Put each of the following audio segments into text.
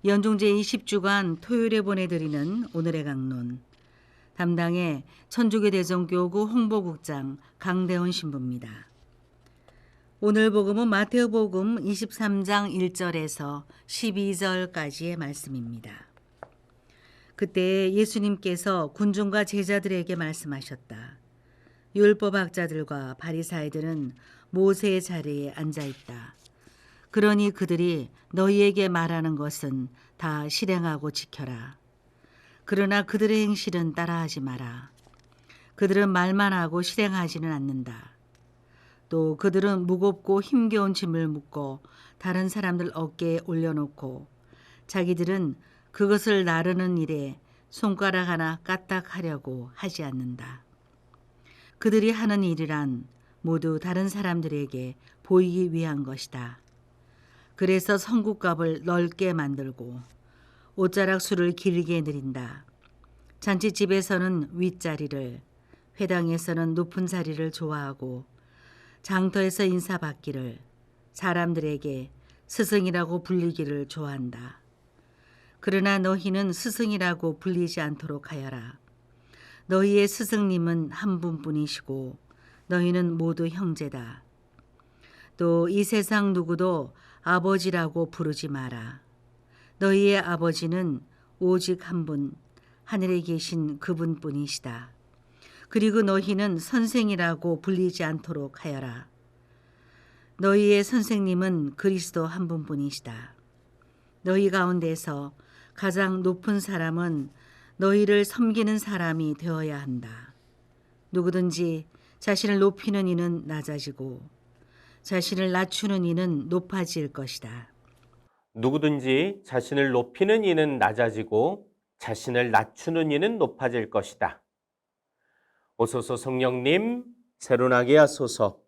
연중 제20주간 토요일에 보내드리는 오늘의 강론. 담당의 천주교 대전교구 홍보국장 강대훈 신부입니다. 오늘 복음은 마태오 복음 23장 1절에서 12절까지의 말씀입니다. 그때 예수님께서 군중과 제자들에게 말씀하셨다. 율법학자들과 바리사이들은 모세의 자리에 앉아 있다. 그러니 그들이 너희에게 말하는 것은 다 실행하고 지켜라. 그러나 그들의 행실은 따라하지 마라. 그들은 말만 하고 실행하지는 않는다. 또 그들은 무겁고 힘겨운 짐을 묶고 다른 사람들 어깨에 올려놓고 자기들은 그것을 나르는 일에 손가락 하나 까딱하려고 하지 않는다. 그들이 하는 일이란 모두 다른 사람들에게 보이기 위한 것이다. 그래서 성국갑을 넓게 만들고 옷자락 수를 길게 늘인다. 잔치집에서는 윗자리를, 회당에서는 높은 자리를 좋아하고 장터에서 인사받기를, 사람들에게 스승이라고 불리기를 좋아한다. 그러나 너희는 스승이라고 불리지 않도록 하여라. 너희의 스승님은 한 분뿐이시고 너희는 모두 형제다. 또 이 세상 누구도 아버지라고 부르지 마라. 너희의 아버지는 오직 한 분, 하늘에 계신 그분뿐이시다. 그리고 너희는 선생이라고 불리지 않도록 하여라. 너희의 선생님은 그리스도 한 분뿐이시다. 너희 가운데서 가장 높은 사람은 너희를 섬기는 사람이 되어야 한다. 누구든지 자신을 높이는 이는 낮아지고 자신을 낮추는 이는 높아질 것이다. 누구든지 자신을 높이는 이는 낮아지고 자신을 낮추는 이는 높아질 것이다. 오소서 성령님, 새로나게 하소서.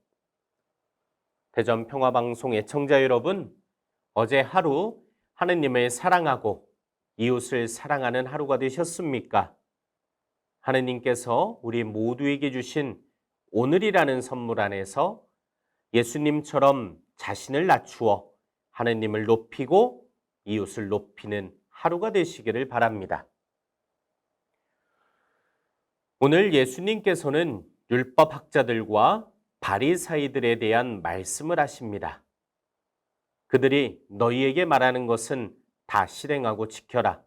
대전평화방송 애청자 여러분, 어제 하루 하느님을 사랑하고 이웃을 사랑하는 하루가 되셨습니까? 하느님께서 우리 모두에게 주신 오늘이라는 선물 안에서 예수님처럼 자신을 낮추어 하느님을 높이고 이웃을 높이는 하루가 되시기를 바랍니다. 오늘 예수님께서는 율법학자들과 바리사이들에 대한 말씀을 하십니다. 그들이 너희에게 말하는 것은 다 실행하고 지켜라.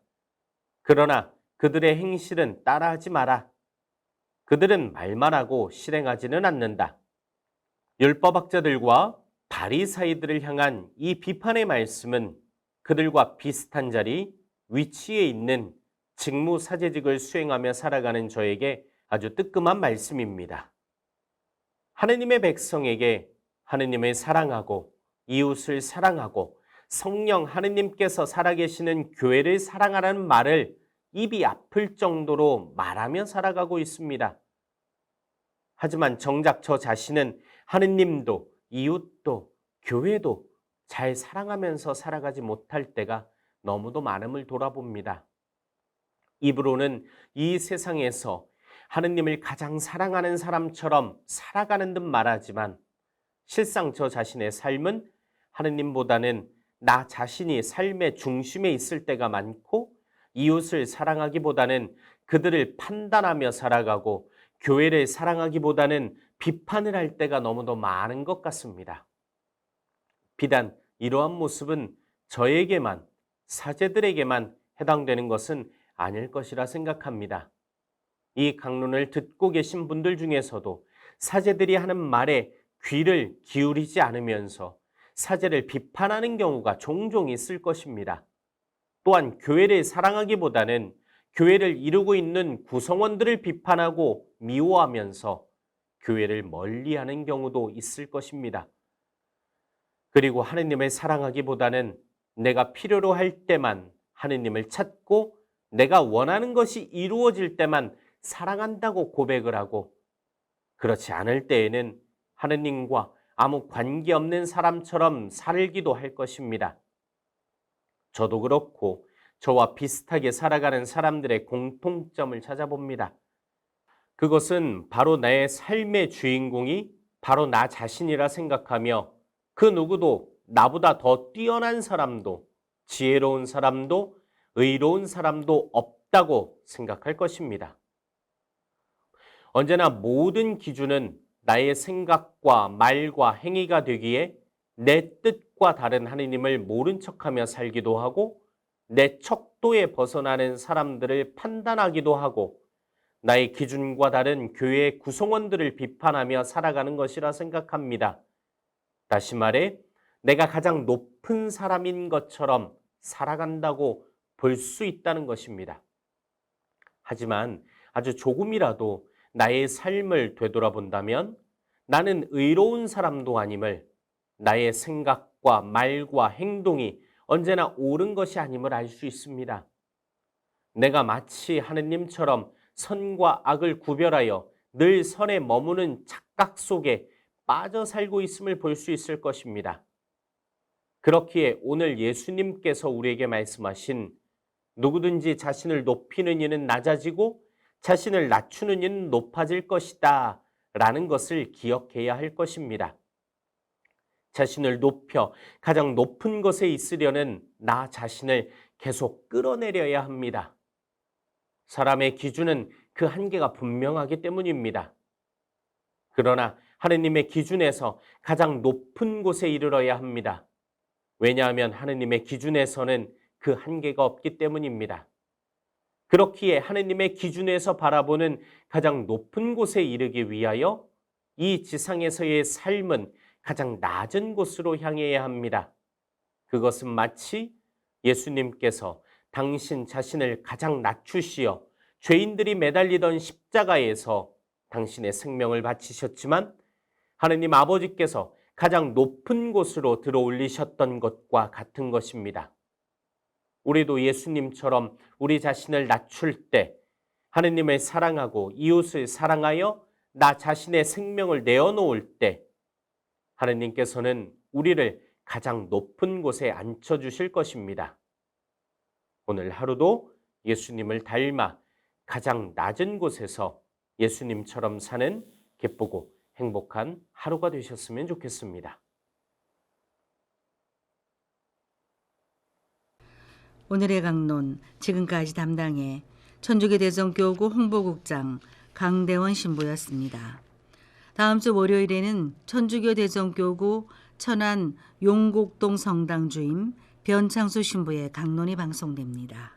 그러나 그들의 행실은 따라하지 마라. 그들은 말만 하고 실행하지는 않는다. 율법학자들과 바리사이들을 향한 이 비판의 말씀은 그들과 비슷한 자리, 위치에 있는 직무사제직을 수행하며 살아가는 저에게 아주 뜨끔한 말씀입니다. 하느님의 백성에게 하느님을 사랑하고 이웃을 사랑하고 성령 하느님께서 살아계시는 교회를 사랑하라는 말을 입이 아플 정도로 말하며 살아가고 있습니다. 하지만 정작 저 자신은 하느님도 이웃도 교회도 잘 사랑하면서 살아가지 못할 때가 너무도 많음을 돌아봅니다. 입으로는 이 세상에서 하느님을 가장 사랑하는 사람처럼 살아가는 듯 말하지만 실상 저 자신의 삶은 하느님보다는 나 자신이 삶의 중심에 있을 때가 많고 이웃을 사랑하기보다는 그들을 판단하며 살아가고 교회를 사랑하기보다는 비판을 할 때가 너무도 많은 것 같습니다. 비단 이러한 모습은 저에게만, 사제들에게만 해당되는 것은 아닐 것이라 생각합니다. 이 강론을 듣고 계신 분들 중에서도 사제들이 하는 말에 귀를 기울이지 않으면서 사제를 비판하는 경우가 종종 있을 것입니다. 또한 교회를 사랑하기보다는 교회를 이루고 있는 구성원들을 비판하고 미워하면서 교회를 멀리하는 경우도 있을 것입니다. 그리고 하느님을 사랑하기보다는 내가 필요로 할 때만 하느님을 찾고 내가 원하는 것이 이루어질 때만 사랑한다고 고백을 하고 그렇지 않을 때에는 하느님과 아무 관계없는 사람처럼 살기도 할 것입니다. 저도 그렇고 저와 비슷하게 살아가는 사람들의 공통점을 찾아봅니다. 그것은 바로 나의 삶의 주인공이 바로 나 자신이라 생각하며 그 누구도 나보다 더 뛰어난 사람도 지혜로운 사람도 의로운 사람도 없다고 생각할 것입니다. 언제나 모든 기준은 나의 생각과 말과 행위가 되기에 내 뜻과 다른 하느님을 모른 척하며 살기도 하고 내 척도에 벗어나는 사람들을 판단하기도 하고 나의 기준과 다른 교회의 구성원들을 비판하며 살아가는 것이라 생각합니다. 다시 말해 내가 가장 높은 사람인 것처럼 살아간다고 볼 수 있다는 것입니다. 하지만 아주 조금이라도 나의 삶을 되돌아본다면 나는 의로운 사람도 아님을, 나의 생각과 말과 행동이 언제나 옳은 것이 아님을 알 수 있습니다. 내가 마치 하느님처럼 선과 악을 구별하여 늘 선에 머무는 착각 속에 빠져 살고 있음을 볼 수 있을 것입니다. 그렇기에 오늘 예수님께서 우리에게 말씀하신 누구든지 자신을 높이는 이는 낮아지고 자신을 낮추는 이는 높아질 것이다 라는 것을 기억해야 할 것입니다. 자신을 높여 가장 높은 곳에 있으려는 나 자신을 계속 끌어내려야 합니다. 사람의 기준은 그 한계가 분명하기 때문입니다. 그러나 하느님의 기준에서 가장 높은 곳에 이르러야 합니다. 왜냐하면 하느님의 기준에서는 그 한계가 없기 때문입니다. 그렇기에 하느님의 기준에서 바라보는 가장 높은 곳에 이르기 위하여 이 지상에서의 삶은 가장 낮은 곳으로 향해야 합니다. 그것은 마치 예수님께서 당신 자신을 가장 낮추시어 죄인들이 매달리던 십자가에서 당신의 생명을 바치셨지만 하느님 아버지께서 가장 높은 곳으로 들어올리셨던 것과 같은 것입니다. 우리도 예수님처럼 우리 자신을 낮출 때 하느님을 사랑하고 이웃을 사랑하여 나 자신의 생명을 내어놓을 때 하느님께서는 우리를 가장 높은 곳에 앉혀주실 것입니다. 오늘 하루도 예수님을 닮아 가장 낮은 곳에서 예수님처럼 사는 기쁘고 행복한 하루가 되셨으면 좋겠습니다. 오늘의 강론 지금까지 담당해 천주교 대전교구 홍보국장 강대원 신부였습니다. 다음 주 월요일에는 천주교 대전교구 천안 용곡동 성당 주임 변창수 신부의 강론이 방송됩니다.